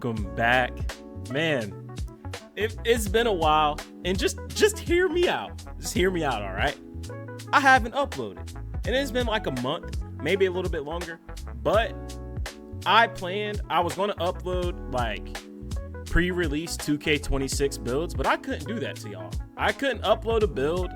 Welcome back, man. It's been a while, and just hear me out. Just hear me out, all right? I haven't uploaded, and it's been like a month, maybe a little bit longer. But I was going to upload like pre-release 2K26 builds, but I couldn't do that to y'all. I couldn't upload a build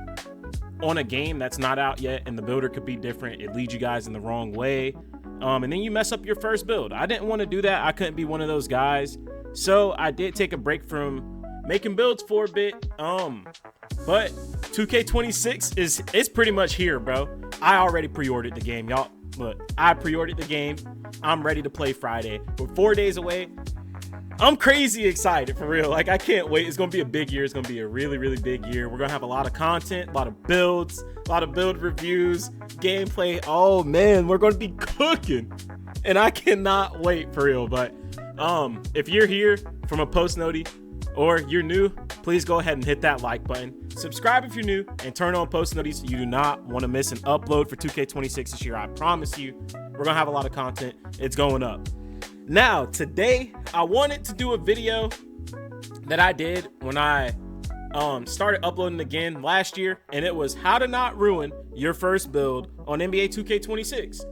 on a game that's not out yet, and the builder could be different. It leads you guys in the wrong way, and then you mess up your first build. I didn't want to do that. I couldn't be one of those guys, so I did take a break from making builds for a bit. But 2K26 is pretty much here, bro. I already pre-ordered the game, y'all. Look, I pre-ordered the game. I'm ready to play Friday. We're 4 days away. I'm crazy excited, for real. Like, I can't wait. It's gonna be a big year. It's gonna be a really, really big year. We're gonna have a lot of content, a lot of builds, a lot of build reviews, gameplay. Oh man, we're gonna be cooking, and I cannot wait, for real. But if you're here from a post noti or you're new, please go ahead and hit that like button. Subscribe if you're new, and turn on post notices. You do not want to miss an upload for 2K26 this year. I promise you, we're gonna have a lot of content. It's going up. Now, today, I wanted to do a video that I did when I started uploading again last year, and it was how to not ruin your first build on NBA 2K26.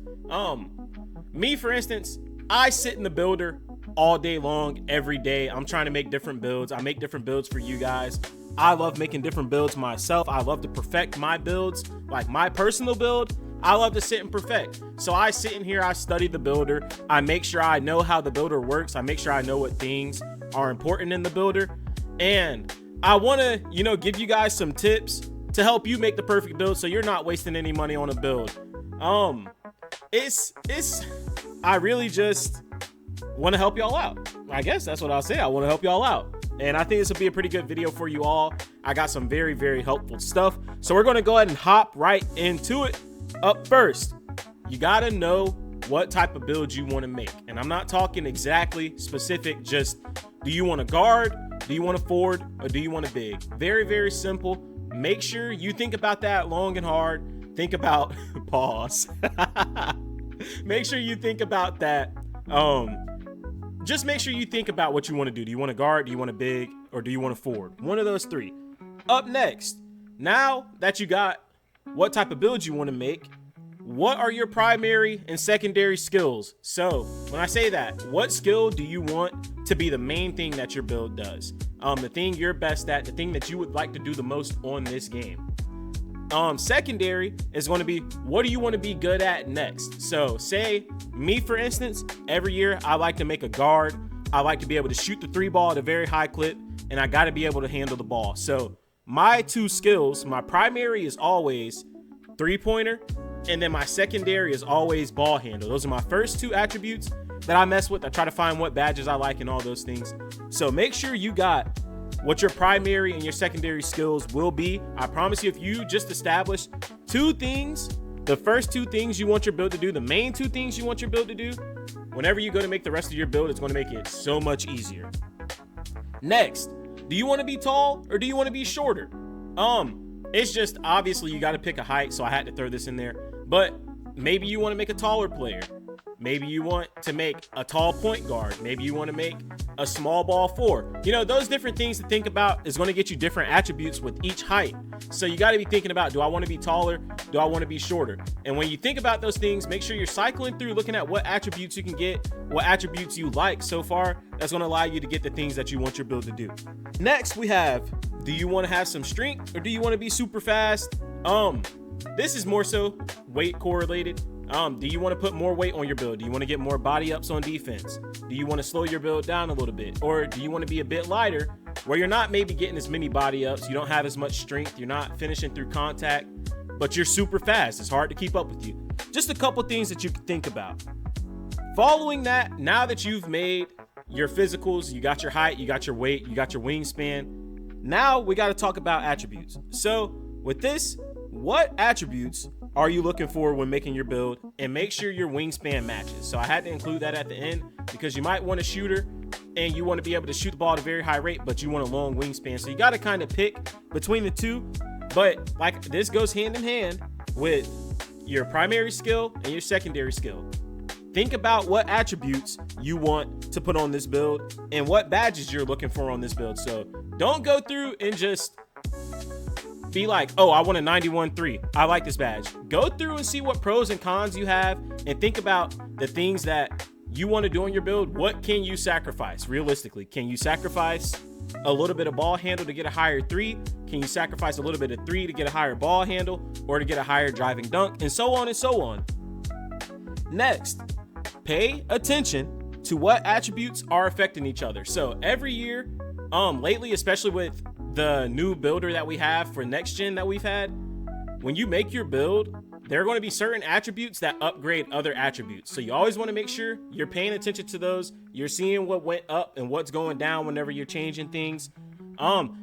Me, for instance, I sit in the builder all day long, every day. I'm trying to make different builds. I make different builds for you guys. I love making different builds myself. I love to perfect my builds, like my personal build. I love to sit and perfect. So I sit in here, I study the builder. I make sure I know how the builder works. I make sure I know what things are important in the builder. And I want to, give you guys some tips to help you make the perfect build so you're not wasting any money on a build. I really just want to help y'all out. I guess that's what I'll say. I want to help y'all out. And I think this will be a pretty good video for you all. I got some very, very helpful stuff. So we're going to go ahead and hop right into it. Up first, you got to know what type of build you want to make. And I'm not talking exactly specific, just do you want a guard, do you want a forward, or do you want a big? Very, very simple. Make sure you think about that long and hard. Think about, pause. Make sure you think about that. Just make sure you think about what you want to do. Do you want a guard, do you want a big, or do you want a forward? One of those three. Up next, now that you got what type of build you want to make, what are your primary and secondary skills? So when I say that, what skill do you want to be the main thing that your build does? The thing you're best at, the thing that you would like to do the most on this game. Secondary is going to be, what do you want to be good at next? So say me, for instance, every year I like to make a guard. I like to be able to shoot the 3-ball at a very high clip, and I got to be able to handle the ball. So my two skills, my primary is always 3-pointer, and then my secondary is always ball handle. Those are my first two attributes that I mess with. I try to find what badges I like and all those things. So make sure you got what your primary and your secondary skills will be. I promise you, if you just establish two things, the first two things you want your build to do, the main two things you want your build to do, whenever you go to make the rest of your build, it's going to make it so much easier. Next, do you want to be tall or do you want to be shorter? It's just, obviously you got to pick a height, so I had to throw this in there. But maybe you want to make a taller player. Maybe you want to make a tall point guard. Maybe you want to make a small ball forward. Those different things to think about is going to get you different attributes with each height. So you got to be thinking about, do I want to be taller? Do I want to be shorter? And when you think about those things, make sure you're cycling through, looking at what attributes you can get, what attributes you like so far. That's going to allow you to get the things that you want your build to do. Next, we have, do you want to have some strength or do you want to be super fast? This is more so weight correlated. Do you want to put more weight on your build? Do you want to get more body ups on defense? Do you want to slow your build down a little bit? Or do you want to be a bit lighter where you're not maybe getting as many body ups, you don't have as much strength, you're not finishing through contact, but you're super fast. It's hard to keep up with you. Just a couple things that you can think about. Following that, now that you've made your physicals, you got your height, you got your weight, you got your wingspan, now we got to talk about attributes. So with this, what attributes are you looking for when making your build? And make sure your wingspan matches. So I had to include that at the end because you might want a shooter and you want to be able to shoot the ball at a very high rate, but you want a long wingspan. So you got to kind of pick between the two. But like, this goes hand in hand with your primary skill and your secondary skill. think about what attributes you want to put on this build and what badges you're looking for on this build. So don't go through and just be like, oh, I want a 91-3. I like this badge. Go through and see what pros and cons you have and think about the things that you want to do on your build. What can you sacrifice realistically? Can you sacrifice a little bit of ball handle to get a higher 3? Can you sacrifice a little bit of 3 to get a higher ball handle or to get a higher driving dunk, and so on and so on. Next, pay attention to what attributes are affecting each other. So every year, lately, especially with the new builder that we have for next gen that we've had, when you make your build, there are going to be certain attributes that upgrade other attributes. So you always want to make sure you're paying attention to those. You're seeing what went up and what's going down whenever you're changing things.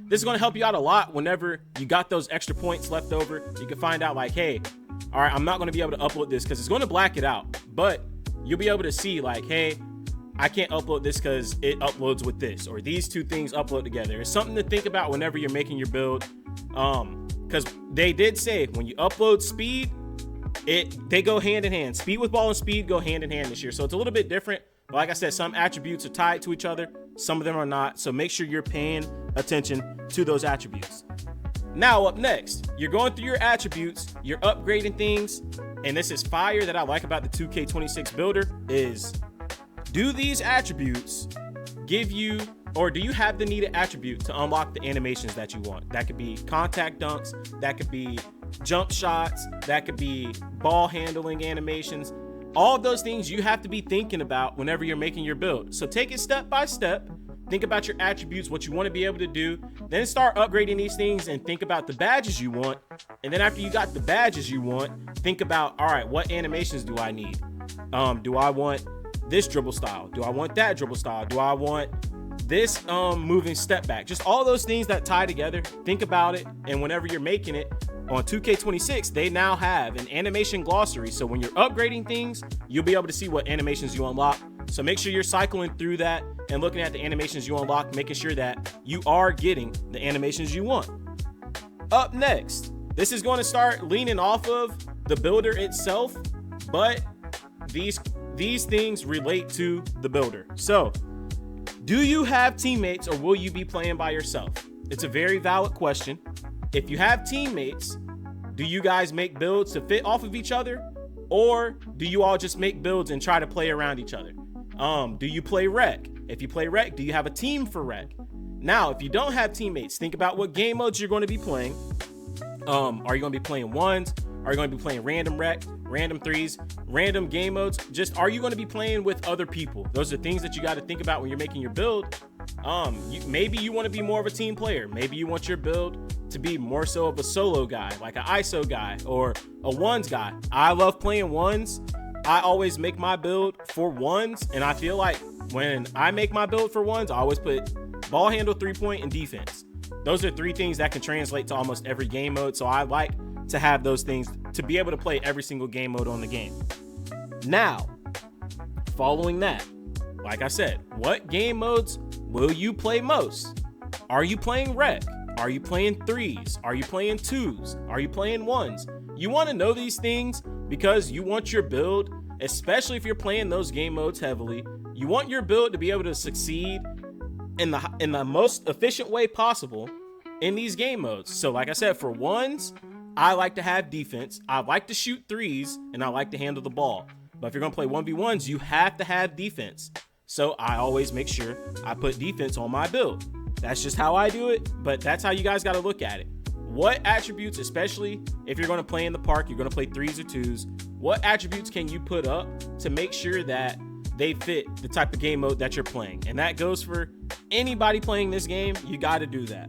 This is going to help you out a lot whenever you got those extra points left over. You can find out like, hey, all right, I'm not going to be able to upload this because it's going to black it out, but you'll be able to see like, hey, I can't upload this because it uploads with this, or these two things upload together. It's something to think about whenever you're making your build. Because they did say when you upload speed, they go hand in hand. Speed with ball and speed go hand in hand this year. So it's a little bit different. But like I said, some attributes are tied to each other. Some of them are not. So make sure you're paying attention to those attributes. Now up next, you're going through your attributes, you're upgrading things. And this is fire that I like about the 2K26 builder is, do these attributes give you, or do you have the needed attribute to unlock the animations that you want? That could be contact dunks, that could be jump shots, that could be ball handling animations. All of those things you have to be thinking about whenever you're making your build. So take it step by step. Think about your attributes, what you want to be able to do. Then start upgrading these things and think about the badges you want. And then after you got the badges you want, think about, all right, what animations do I need? Do I want this dribble style? Do I want that dribble style? Do I want this moving step back? Just all those things that tie together. Think about it. And whenever you're making it on 2K26, they now have an animation glossary. So when you're upgrading things, you'll be able to see what animations you unlock. So make sure you're cycling through that and looking at the animations you unlock, making sure that you are getting the animations you want. Up next, this is going to start leaning off of the builder itself, but these things relate to the builder. So, do you have teammates or will you be playing by yourself? It's a very valid question. If you have teammates, do you guys make builds to fit off of each other? Or do you all just make builds and try to play around each other? Do you play rec? If you play rec, do you have a team for rec? Now, if you don't have teammates, think about what game modes you're going to be playing. Are you going to be playing ones? Are you going to be playing random rec, random threes, random game modes? Just, are you going to be playing with other people? Those are things that you got to think about when you're making your build. Maybe you want to be more of a team player. Maybe you want your build to be more so of a solo guy, like an ISO guy or a ones guy. I love playing ones. I always make my build for ones, and I feel like when I make my build for ones, I always put ball handle, 3-point, and defense. Those are 3 things that can translate to almost every game mode. So I like to have those things to be able to play every single game mode on the game. Now, following that, like I said, what game modes will you play most? Are you playing rec? Are you playing threes? Are you playing twos? Are you playing ones? You want to know these things because you want your build, especially if you're playing those game modes heavily, you want your build to be able to succeed in the most efficient way possible in these game modes. So like I said, for ones, I like to have defense. I like to shoot threes, and I like to handle the ball. But if you're going to play 1v1s, you have to have defense. So I always make sure I put defense on my build. That's just how I do it, but that's how you guys got to look at it. What attributes, especially if you're going to play in the park, you're going to play threes or twos, what attributes can you put up to make sure that they fit the type of game mode that you're playing? And that goes for anybody playing this game. You got to do that.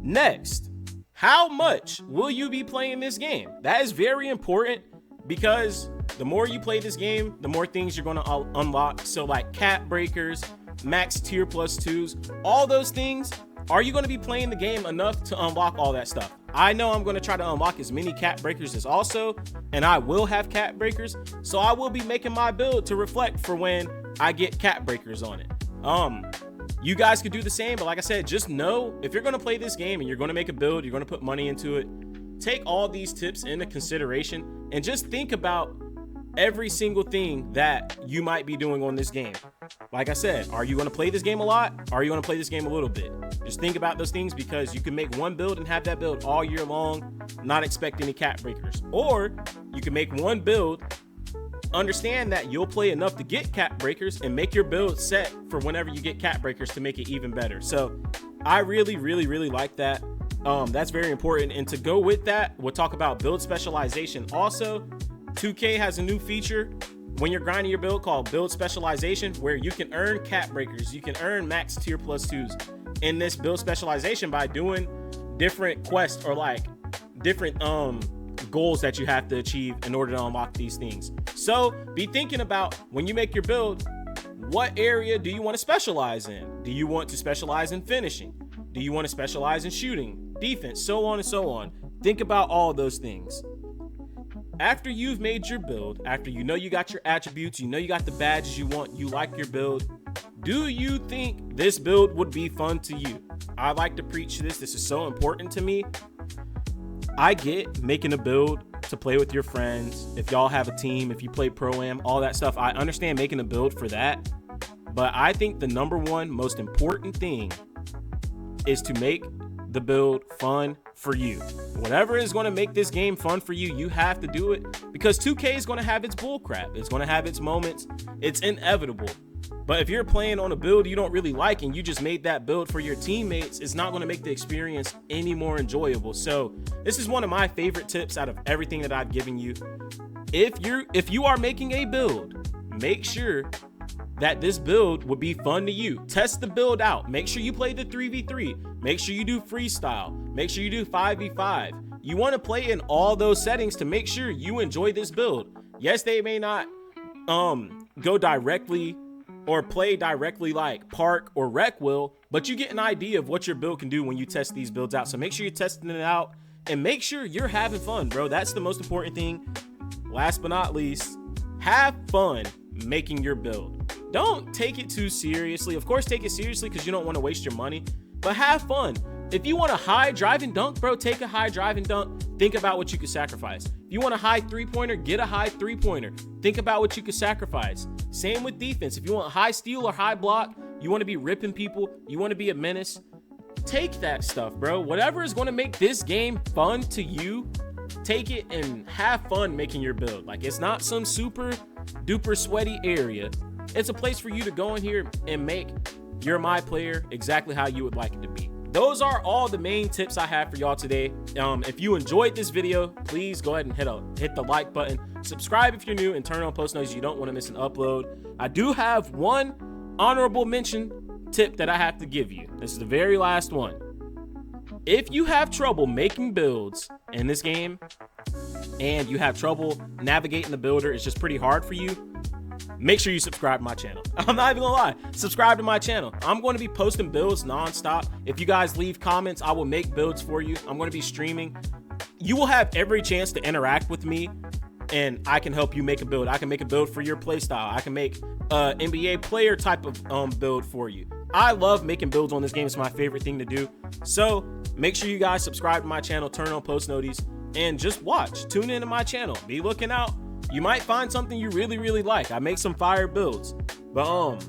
Next, how much will you be playing this game? That is very important because the more you play this game, the more things you're going to unlock. So like cap breakers, max tier +2s, all those things. Are you going to be playing the game enough to unlock all that stuff? I know I'm going to try to unlock as many cap breakers as also, and I will have cap breakers. So I will be making my build to reflect for when I get cap breakers on it. You guys could do the same, but like I said, just know if you're going to play this game and you're going to make a build, you're going to put money into it, take all these tips into consideration and just think about every single thing that you might be doing on this game. Like I said, are you going to play this game a lot? Are you going to play this game a little bit? Just think about those things, because you can make one build and have that build all year long, not expect any cap breakers. Or you can make one build, understand that you'll play enough to get cap breakers, and make your build set for whenever you get cap breakers to make it even better. So I really like that. That's very important. And to go with that, we'll talk about build specialization. Also, 2K has a new feature when you're grinding your build called build specialization, where you can earn cap breakers. You can earn max tier plus 2s in this build specialization by doing different quests, or like different goals that you have to achieve in order to unlock these things. So be thinking about, when you make your build, what area do you want to specialize in? Do you want to specialize in finishing? Do you want to specialize in shooting, defense, so on and so on? Think about all those things. After you've made your build, after you know you got your attributes, you know you got the badges you want, you like your build, do you think this build would be fun to you? I like to preach this. This is so important to me. I get making a build to play with your friends. If y'all have a team, if you play Pro-Am, all that stuff, I understand making a build for that. But I think the number one most important thing is to make the build fun for you. Whatever is going to make this game fun for you, you have to do it, because 2K is going to have its bullcrap. It's going to have its moments. It's inevitable. But if you're playing on a build you don't really like, and you just made that build for your teammates, it's not going to make the experience any more enjoyable. So this is one of my favorite tips out of everything that I've given you. If you are making a build, make sure that this build would be fun to you. Test the build out. Make sure you play the 3v3. Make sure you do freestyle. Make sure you do 5v5. You want to play in all those settings to make sure you enjoy this build. Yes, they may not go directly or play directly like Park or Rec will, but you get an idea of what your build can do when you test these builds out. So make sure you're testing it out, and make sure you're having fun, bro. That's the most important thing. Last but not least, have fun making your build. Don't take it too seriously. Of course, take it seriously because you don't want to waste your money, but have fun. If you want a high drive and dunk, bro, take a high drive and dunk. Think about what you could sacrifice. If you want a high three-pointer, get a high three-pointer. Think about what you could sacrifice. Same with defense. If you want high steal or high block, you want to be ripping people, you want to be a menace, take that stuff, bro. Whatever is going to make this game fun to you, take it and have fun making your build. Like, it's not some super duper sweaty area. It's a place for you to go in here and make your My Player exactly how you would like it to be. Those are all the main tips I have for y'all today. If you enjoyed this video, please go ahead and hit the like button. Subscribe if you're new, and turn on post notifications. You don't want to miss an upload. I do have one honorable mention tip that I have to give you. This is the very last one. If you have trouble making builds in this game, and you have trouble navigating the builder, it's just pretty hard for you, make sure you subscribe to my channel. I'm not even gonna lie, subscribe to my channel. I'm going to be posting builds nonstop. If you guys leave comments, I will make builds for you. I'm going to be streaming. You will have every chance to interact with me, and I can help you make a build. I can make a build for your playstyle. I can make an NBA player type of build for you. I love making builds on this game. It's my favorite thing to do. So make sure you guys subscribe to my channel, turn on post notifications, and just watch. Tune into my channel. Be looking out. You might find something you really like. I make some fire builds. But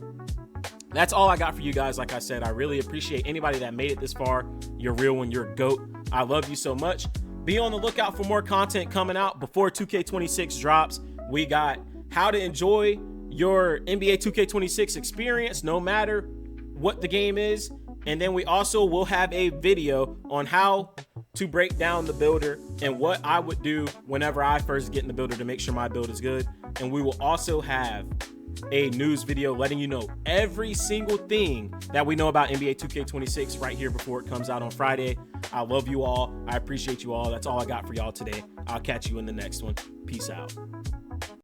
that's all I got for you guys. Like I said, I really appreciate anybody that made it this far. You're real when you're a GOAT. I love you so much. Be on the lookout for more content coming out before 2K26 drops. We got how to enjoy your NBA 2K26 experience no matter what the game is. And then we also will have a video on how to break down the builder and what I would do whenever I first get in the builder to make sure my build is good. And we will also have a news video letting you know every single thing that we know about NBA 2K26 right here before it comes out on Friday. I love you all. I appreciate you all. That's all I got for y'all today. I'll catch you in the next one. Peace out.